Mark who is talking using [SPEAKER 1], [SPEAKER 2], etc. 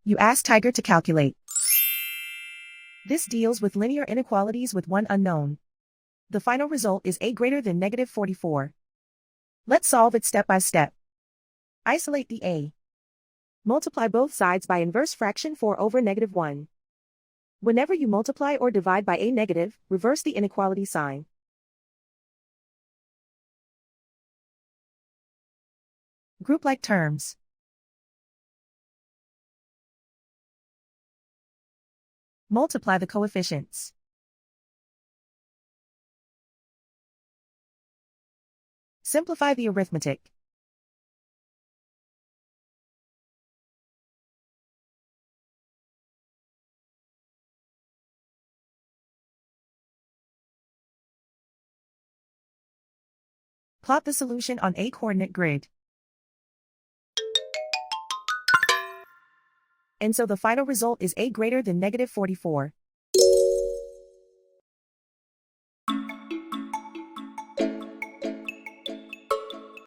[SPEAKER 1] You ask Tiger to calculate. This deals with linear inequalities with one unknown. The final result is a greater than negative 44. Let's solve it step by step. Isolate the a. Multiply both sides by inverse fraction 4 over negative 1. Whenever you multiply or divide by a negative, reverse the inequality sign. Group like terms. Multiply the coefficients. Simplify the arithmetic. Plot the solution on a coordinate grid. And so the final result is a greater than negative 44.